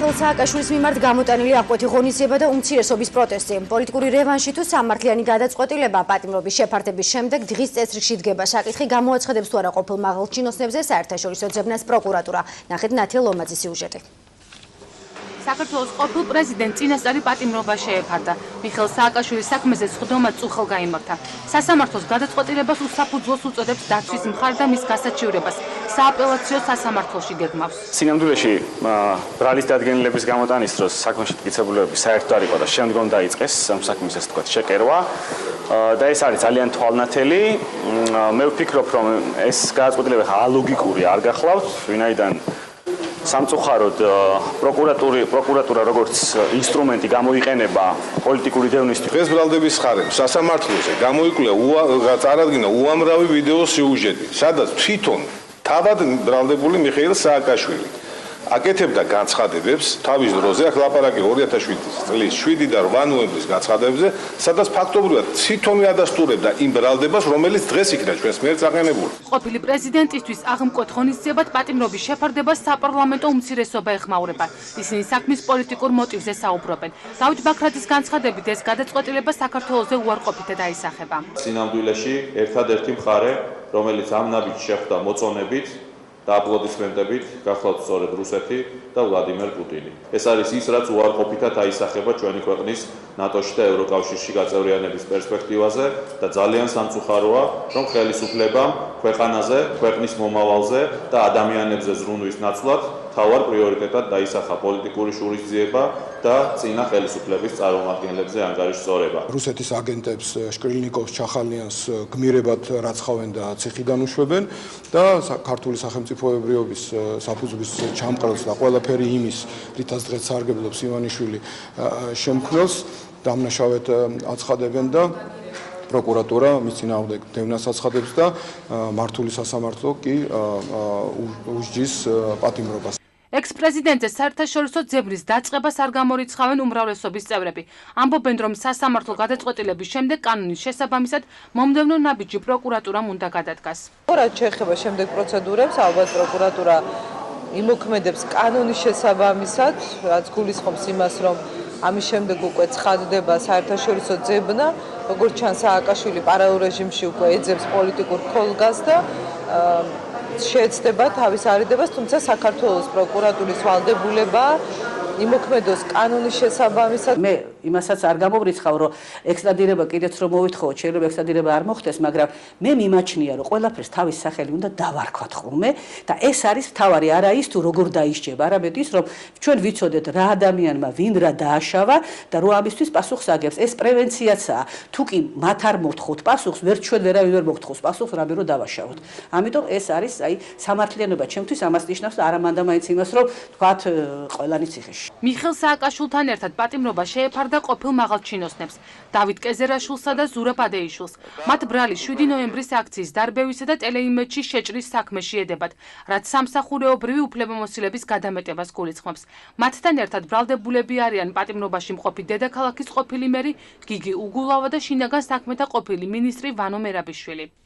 მიხეილ სააკაშვილის მიმართ გამოტანილი აღკვეთი ღონისძიება და უმცირესობის პროტესტი. პოლიტიკური რევანში თუ სამართლიანი გადაწყვეტილება პატიმრობის შეფარდების შემდეგ დღის წესრიგში დგება საკითხი გამოაცხადებს თუ არა ყოფილ მაღალ ჩინოსნებზე საერთაშორისო ძებნას პროკურატურა. ნახეთ ნათია ლომაძის სიუჟეტი. საქართველოს ყოფილ პრეზიდენტ წინასწარი პატიმრობა შეეფარდა. მიხეილ სააკაშვილის საქმეზე სხდომა წუხელ გაიმართა. სასამართლოს გადაწყვეტილებას უსაფუძვლოს უწოდებს დაცვის მხარე და მის გასაჩივრებას სააპელაციო სასამართლოში გეგმავს. სინამდვილეში ბრალის დადგენილების გამოტანის დროს საქმეში მტკიცებულებები საერთოდ არ იყო და შემდგომ დაიწყეს ამ საქმის ასე თქვა შეკერვა და ეს არის ძალიან თვალნათელი. მე ვფიქრობ, რომ ეს გადაწყვეტილება ალოგიკური არ გახლავთ, ვინაიდან სამწუხაროდ პროკურატურა როგორც ინსტრუმენტი გამოიყენება პოლიტიკური დევნისთვის. დღეს ბრალდების ხარებ სასამართლოზე გამოიკვლია წარადგინა უამრავი ვიდეო სიუჟეტი, სადაც თვითონ თავად ბრალდებული მიხეილ სააკაშვილი აკეთებდა განცხადებებს თავის დროზე, აქ ლაპარაკი 2007 წლის 7 და 8 ნოემბრის განცხადებებზე, სადაც ფაქტობრივად თვითონვე ადასტურებდა იმ ბრალდებას, რომელიც დღეს იქნა ჩვენს მიერ წაყენებული. ყოფილი პრეზიდენტისთვის აღმკვეთ ღონისძიებად პატიმრობის შეფარდება საპარლამენტო უმცირესობა ეხმაურება. ისინი საქმის პოლიტიკურ მოტივზე საუბრობენ. დავით ბაქრაძის განცხადებით ეს გადაწყვეტილება საქართველოზე უარყოფითად აისახება. სინამდვილეში ერთადერთი მხარე, რომელიც ამ ნაბიჯს შეხვდა მოწონებით და აპლოდისმენტებით, გახლავთ სწორედ რუსეთი და ვლადიმერ პუტინი. ეს არის ის, რაც უარყოფითად აისახება ჩვენი ქვეყნის ნატოში და ევროკავშირში გაწევრიანების პერსპექტივაზე და ძალიან სამწუხაროა, რომ ხელისუფლებამ ქვეყანაზე, ქვეყნის მომავალზე და ადამიანებზე ზრუნვის ნაცვლად თავარ პრიორიტეტად დაისახა პოლიტიკური შურისძიება და წინა ხელისუფლების წარმომადგენლებზე ანგარიშსწორება. რუსეთის აგენტებს შკრილნიკოვს, ჩახალიანს გმირებად რაცხავენ და ციხიდან უშვებენ და ქართული სახელმწიფოებრიობის საფუძვლის ჩამყრელს და ყველაფერი იმის, რითაც დღეს სარგებლობს ივანიშვილი შემქმნელს დამნაშავედ აცხადებენ და პროკურატურა მის წინააღმდეგ დევნას აცხადებს და მართული სასამართლო კი უსჯის პატიმრობას. ექს-პრეზიდენტზე საერთაშორისო ძებნის დაწყებას არ გამორიცხავენ უმრავლესობის წევრები. ამბობენ, რომ სასამართლო გადაწყვეტილების შემდეგ კანონის შესაბამისად მომდევნო ნაბიჯი პროკურატურამ უნდა გადადგას. რაც შეეხება შემდეგ პროცედურებს, ალბათ პროკურატურა იმოქმედებს კანონის შესაბამისად, რაც გულისხმობს იმას, რომ ამის შემდეგ უკვე ცხადდება საერთაშორისო ძებნა, როგორც ჩანს სააკაშვილი პარალელ რეჟიმში უკვე ეძებს პოლიტიკურ ქოლგას და შეეცდება თავის არიდებას, თუმცა საქართველოს პროკურატურის ვალდებულება იმოქმედოს კანონის შესაბამისად. მე იმასაც არ გამოვრიცხავ, რომ ექსტრადირება კიდეც რომ მოვითხოვოთ, შეიძლება ექსტრადირება არ მოხდეს, მაგრამ მე მიმაჩნია, რომ ყველაფერს თავის სახელი უნდა დავარქვათ ხოლმე და ეს არის მთავარი, არა ის თუ როგორ დაისჯება, არამედ ის, რომ ჩვენ ვიცოდეთ რა ადამიანმა ვინ რა დააშავა და რო ამისთვის პასუხს აგებს. ეს პრევენციაცაა. თუ კი მათ არ მოთხოვთ პასუხს, ჩვენ ვერავინ ვერ მოგთხოვს პასუხს, რამე რო დავაშავოთ. ამიტომ ეს არის სამართლიანობა ჩემთვის ამას ნიშნავს და არა მანდა მაინც იმას, რომ თქვათ ყველანი ციხეში. მიხეილ სააკაშვილთან ერთად პატიმრობა შეეფარდა ყოფილ მაღალჩინოსნებს, დავით კეზერაშვილსა და ზურაბ ადეიშვილს. მათ ბრალი 7 ნოემბრის აქციის დარბევისა და ტელეიმედში შეჭრის საქმეში ედებათ, რაც სამსახურეობრივი უფლებამოსილების გადამეტებას გულისხმობს. მათთან ერთად ბრალდებულები არიან პატიმრობაში მყოფი დედაქალაქის ყოფილი მერი გიგი უგულავა და შინაგან საქმეთა ყოფილი მინისტრი ვანო მერაბიშვილი.